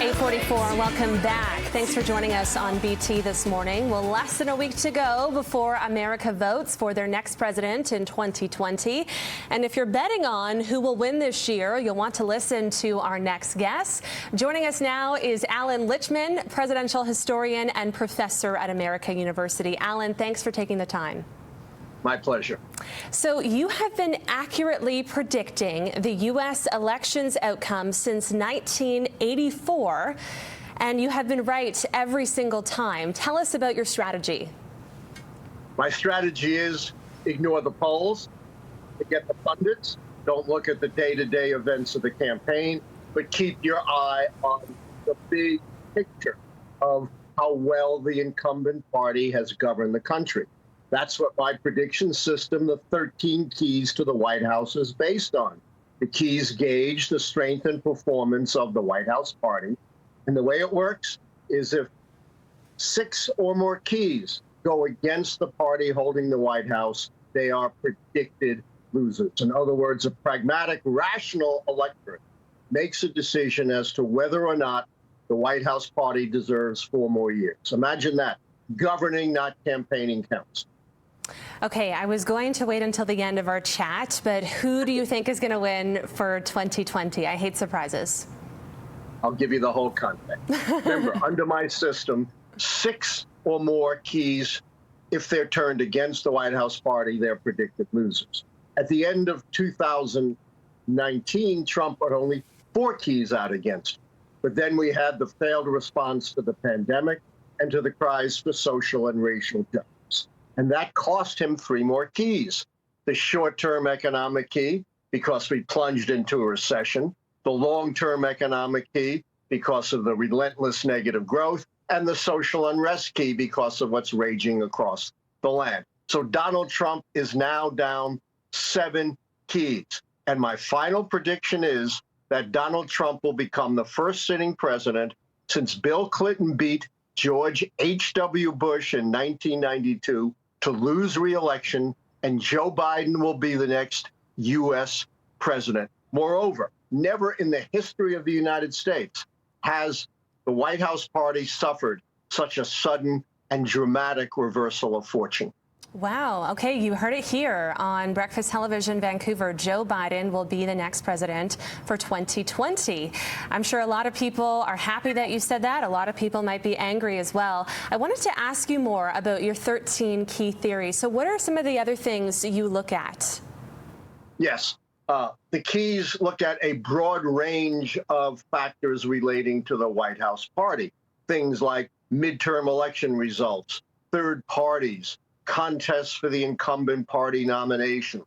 8:44, welcome back. Thanks for joining us on BT this morning. Well, less than a week to go before America votes for their next president in 2020. And if you're betting on who will win this year, you'll want to listen to our next guest. Joining us now is Allan Lichtman, presidential historian and professor at America University. Allan, thanks for taking the time. My pleasure. So you have been accurately predicting the U.S. elections outcome since 1984, and you have been right every single time. Tell us about your strategy. My strategy is ignore the polls, forget the pundits, don't look at the day-to-day events of the campaign, but keep your eye on the big picture of how well the incumbent party has governed the country. That's what my prediction system, the 13 keys to the White House, is based on. The keys gauge the strength and performance of the White House party. And the way it works is if 6 or more keys go against the party holding the White House, they are predicted losers. In other words, a pragmatic, rational electorate makes a decision as to whether or not the White House party deserves 4 more years. Imagine that. Governing, not campaigning, counts. Okay, I was going to wait until the end of our chat, but who do you think is going to win for 2020? I hate surprises. I'll give you the whole context. Remember, under my system, 6 or more keys, if they're turned against the White House party, they're predicted losers. At the end of 2019, Trump had only 4 keys out against him. But then we had the failed response to the pandemic and to the cries for social and racial justice. And that cost him 3 more keys. The short-term economic key, because we plunged into a recession, the long-term economic key, because of the relentless negative growth, and the social unrest key, because of what's raging across the land. So Donald Trump is now down 7 keys. And my final prediction is that Donald Trump will become the first sitting president since Bill Clinton beat George H.W. Bush in 1992 to lose re-election, and Joe Biden will be the next U.S. president. Moreover, never in the history of the United States has the White House party suffered such a sudden and dramatic reversal of fortune. Wow. Okay, you heard it here on Breakfast Television Vancouver. Joe Biden will be the next president for 2020. I'm sure a lot of people are happy that you said that. A lot of people might be angry as well. I wanted to ask you more about your 13 key theories. So what are some of the other things you look at? Yes. The keys look at a broad range of factors relating to the White House party. Things like midterm election results, third parties, contests for the incumbent party nomination,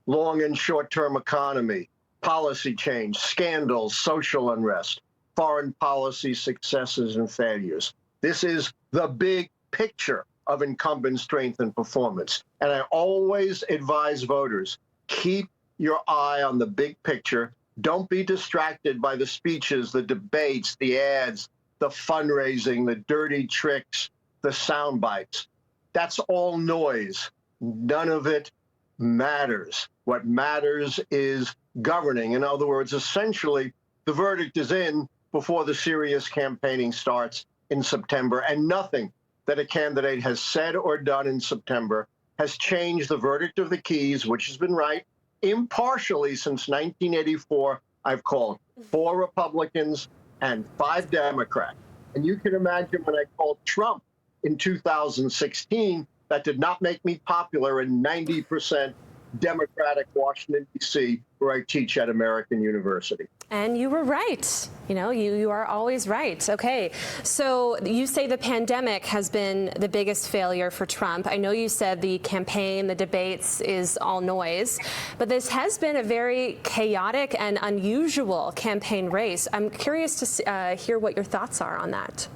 long and short-term economy, policy change, scandals, social unrest, foreign policy successes and failures. This is the big picture of incumbent strength and performance. And I always advise voters, keep your eye on the big picture. Don't be distracted by the speeches, the debates, the ads, the fundraising, the dirty tricks, the sound bites. That's all noise. None of it matters. What matters is governing. In other words, essentially, the verdict is in before the serious campaigning starts in September, and nothing that a candidate has said or done in September has changed the verdict of the keys, which has been right impartially since 1984. I've called 4 Republicans and 5 Democrats. And you can imagine when I called Trump in 2016, that did not make me popular in 90% Democratic Washington, D.C., where I teach at American University. And you were right. You know, you are always right. Okay, so you say the pandemic has been the biggest failure for Trump. I know you said the campaign, the debates is all noise, but this has been a very chaotic and unusual campaign race. I'm curious to hear what your thoughts are on that.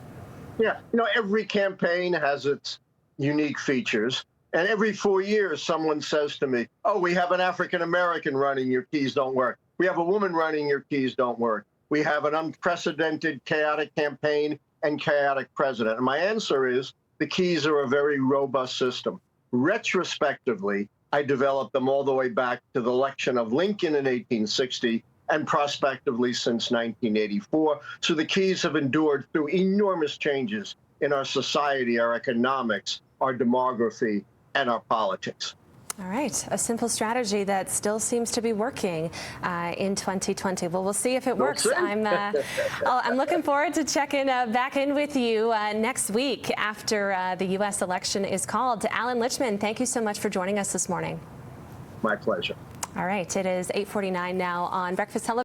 Yeah, you know, every campaign has its unique features. And every 4 years, someone says to me, oh, we have an African-American running, your keys don't work. We have a woman running, your keys don't work. We have an unprecedented, chaotic campaign and chaotic president. And my answer is the keys are a very robust system. Retrospectively, I developed them all the way back to the election of Lincoln in 1860 and prospectively since 1984. So the keys have endured through enormous changes in our society, our economics, our demography, and our politics. All right, a simple strategy that still seems to be working in 2020. Well, we'll see if it works. I'm looking forward to checking back in with you next week after the U.S. election is called. Allan Lichtman, thank you so much for joining us this morning. My pleasure. All right, it is 8:49 now on Breakfast Television.